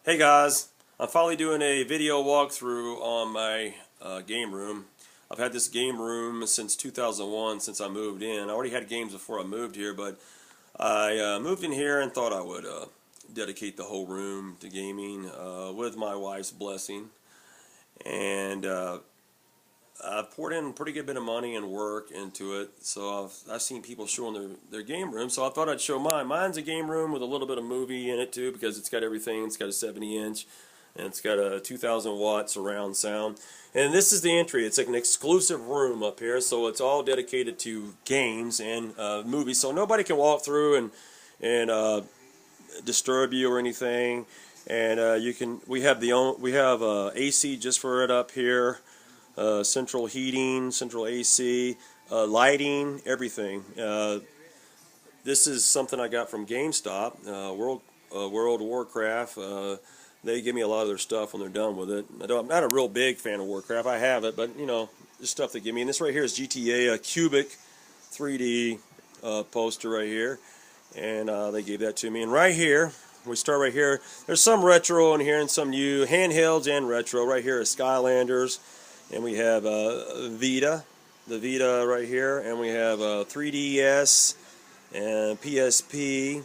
Hey guys, I'm finally doing a video walkthrough on my game room. I've had this game room since 2001, since I moved in. I already had games before I moved here, but I moved in here and thought I would dedicate the whole room to gaming with my wife's blessing. And I've poured in a pretty good bit of money and work into it, so I've seen people showing their game room, so I thought I'd show mine. Mine's a game room with a little bit of movie in it too, because it's got everything. It's got a 70-inch, and it's got a 2,000 watt surround sound. And this is the entry. It's like an exclusive room up here, so it's all dedicated to games and movies, so nobody can walk through and disturb you or anything. And we have AC just for it up here. Central heating, central AC, lighting, everything. This is something I got from GameStop, World of Warcraft. They give me a lot of their stuff when they're done with it. I'm not a real big fan of Warcraft. I have it, but you know, the stuff they give me. And this right here is GTA, a cubic 3D poster right here, and they gave that to me. And right here, we start right here. There's some retro in here and some new handhelds and retro. Right here is Skylanders. And we have the Vita right here, and we have 3DS and PSP.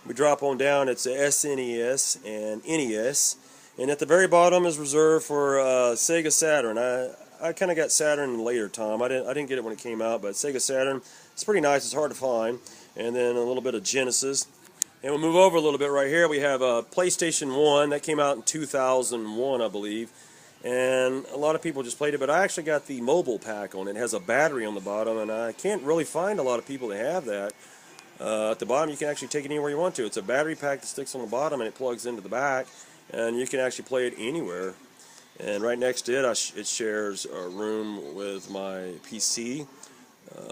We drop on down, it's a SNES and NES. And at the very bottom is reserved for Sega Saturn. I kind of got Saturn in a later time. I didn't get it when it came out, but Sega Saturn, it's pretty nice. It's hard to find. And then a little bit of Genesis. And we'll move over a little bit right here. We have PlayStation 1. That came out in 2001, I believe. And a lot of people just played it, but I actually got the mobile pack on it. It has a battery on the bottom, and I can't really find a lot of people that have that. At the bottom, you can actually take it anywhere you want to. It's a battery pack that sticks on the bottom, and it plugs into the back, and you can actually play it anywhere. And right next to it, it shares a room with my PC,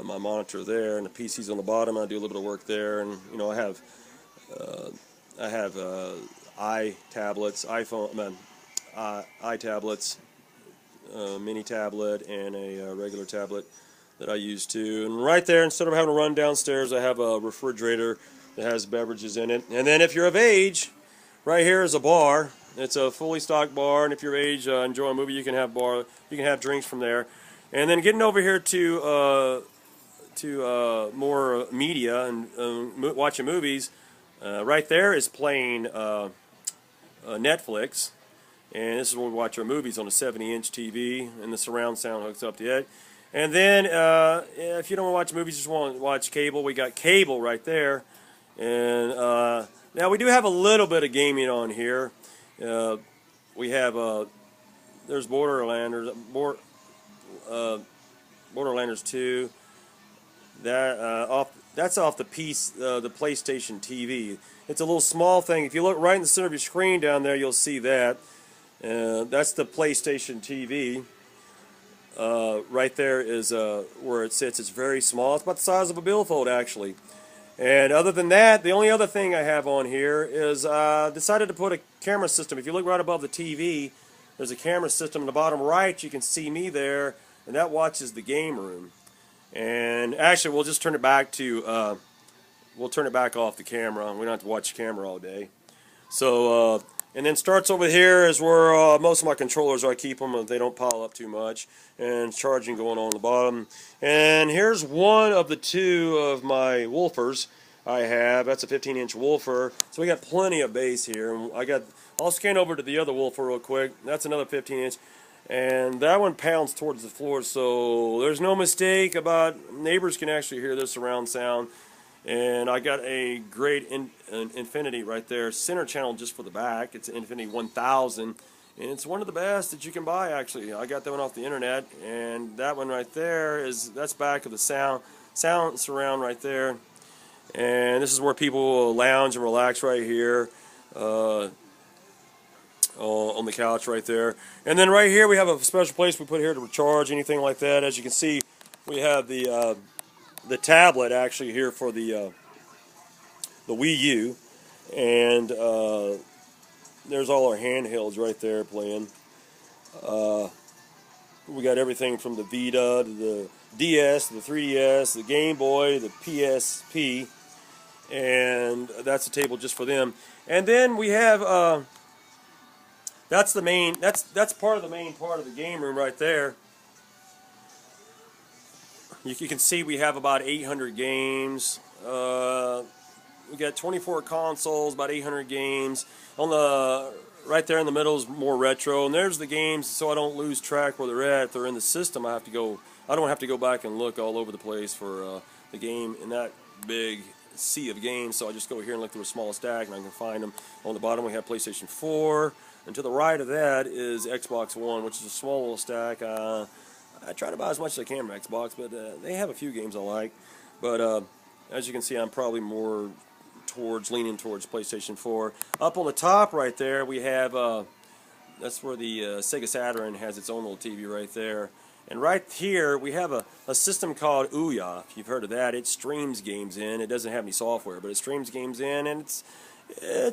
my monitor there, and the PC's on the bottom. I do a little bit of work there, and you know, I have iTablets, iTablets, mini tablet, and a regular tablet that I use too. And right there, instead of having to run downstairs, I have a refrigerator that has beverages in it. And then if you're of age, right here is a bar. It's a fully stocked bar, and if you're of age, enjoy a movie, you can have drinks from there. And then getting over here to more media and watching movies, right there is playing Netflix. And this is where we watch our movies on a 70-inch TV, and the surround sound hooks up to it. And then, if you don't want to watch movies, just want to watch cable, we got cable right there. And now we do have a little bit of gaming on here. We have there's Borderlanders 2. That's off the PlayStation TV. It's a little small thing. If you look right in the center of your screen down there, you'll see that. That's the PlayStation TV. Right there is where it sits. It's very small. It's about the size of a billfold, actually. And other than that, the only other thing I have on here is decided to put a camera system. If you look right above the TV, there's a camera system. In the bottom right, you can see me there, and that watches the game room. And actually, we'll just turn it back to we'll turn it back off the camera. We don't have to watch the camera all day. So. And then starts over here is where most of my controllers are. I keep them, they don't pile up too much. And charging going on the bottom. And here's one of the two of my woofers I have. That's a 15-inch woofer. So we got plenty of bass here. And I'll scan over to the other woofer real quick. That's another 15-inch. And that one pounds towards the floor. So there's no mistake about neighbors can actually hear this surround sound. And I got a great Infinity right there, center channel just for the back. It's an Infinity 1000, and it's one of the best that you can buy, actually. I got that one off the internet, and that one right there that's back of the sound surround right there. And this is where people will lounge and relax right here on the couch right there. And then right here we have a special place we put here to recharge anything like that. As you can see, we have the tablet actually here for the Wii U, and there's all our handhelds right there playing. We got everything from the Vita to the DS, the 3DS, the Game Boy, the PSP, and that's a table just for them. And then we have that's the main. That's part of the main part of the game room right there. You can see we have about 800 games. We got 24 consoles, about 800 games. On the right there in the middle is more retro, and there's the games. So I don't lose track where they're at. If they're in the system, I don't have to go back and look all over the place for the game in that big sea of games. So I just go here and look through a small stack, and I can find them. On the bottom we have PlayStation 4, and to the right of that is Xbox One, which is a small little stack. I try to buy as much as I can from Xbox, but they have a few games I like. But as you can see, I'm probably more leaning towards PlayStation 4. Up on the top right there, we have that's where the Sega Saturn has its own little TV right there. And right here, we have a system called Ouya. If you've heard of that, it streams games in. It doesn't have any software, but it streams games in, and its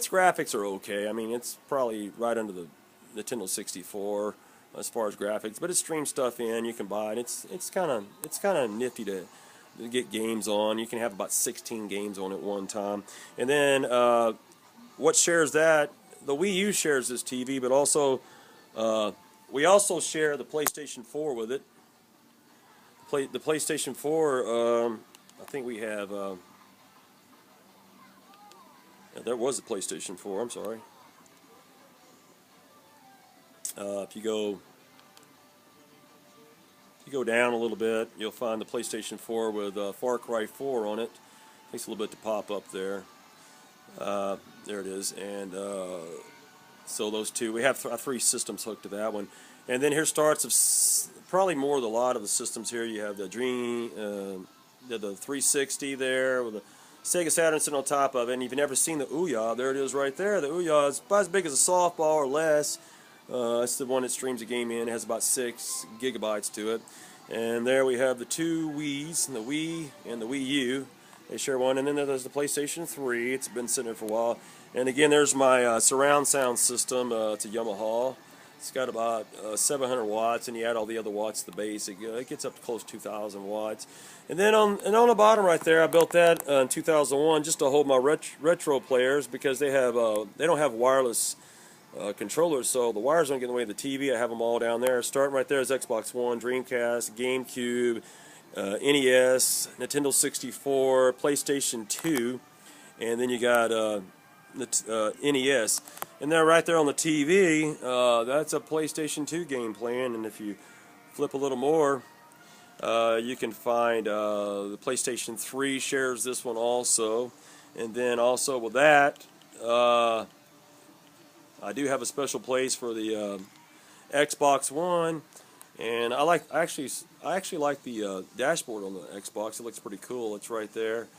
graphics are okay. I mean, it's probably right under the Nintendo 64 as far as graphics, but it streams stuff in. You can buy it. It's kind of nifty to get games on. You can have about 16 games on at one time. And then what shares that? The Wii U shares this TV, but also we also share the PlayStation 4 with it. The PlayStation 4, I think we have. Yeah, there was a PlayStation 4. I'm sorry. If you go down a little bit, you'll find the PlayStation 4 with Far Cry 4 on it. Takes a little bit to pop up there. There it is. And so those two, we have 3 systems hooked to that one. And then here starts probably more of a lot of the systems here. You have the the 360 there with the Sega Saturn sitting on top of it. And if you've never seen the Ouya, there it is right there. The Ouya is about as big as a softball or less. It's the one that streams a game in. It has about 6 gigabytes to it. And there we have the 2 Wiis, the Wii and the Wii U. They share one. And then there's the PlayStation 3. It's been sitting there for a while. And again, there's my surround sound system. It's a Yamaha. It's got about 700 watts, and you add all the other watts to the base. It gets up to close to 2,000 watts. And then on the bottom right there, I built that in 2001 just to hold my retro players, because they don't have wireless controllers, so the wires don't get in the way of the TV. I have them all down there. Starting right there is Xbox One, Dreamcast, GameCube, NES, Nintendo 64, PlayStation 2, and then you got the NES. And then right there on the TV, that's a PlayStation 2 game playing. And if you flip a little more, you can find the PlayStation 3 shares this one also. And then also with that, I do have a special place for the Xbox One, and I actually like the dashboard on the Xbox. It looks pretty cool. It's right there.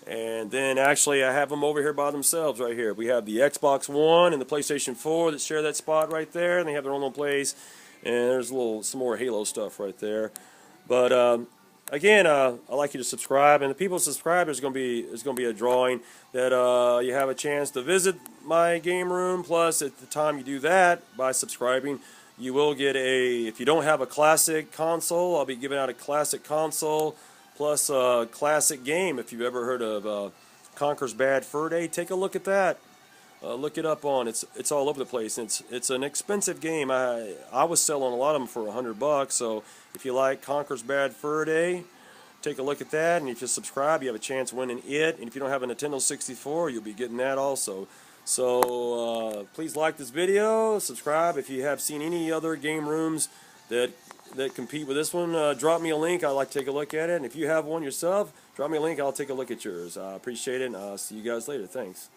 And then actually I have them over here by themselves right here. We have the Xbox One and the PlayStation 4 that share that spot right there, and they have their own little place. And there's some more Halo stuff right there. But again, I'd like you to subscribe, and the people who subscribe, there's going to be a drawing that you have a chance to visit my game room. Plus, at the time you do that, by subscribing, you will get if you don't have a classic console, I'll be giving out a classic console plus a classic game. If you've ever heard of Conker's Bad Fur Day, take a look at that. Look it up on. It's all over the place. It's an expensive game. I was selling a lot of them for $100. So if you like Conker's Bad Fur Day, take a look at that. And if you subscribe, you have a chance of winning it. And if you don't have a Nintendo 64, you'll be getting that also. So please like this video, subscribe. If you have seen any other game rooms that compete with this one, drop me a link. I'd like to take a look at it. And if you have one yourself, drop me a link. I'll take a look at yours. I appreciate it, and I'll see you guys later. Thanks.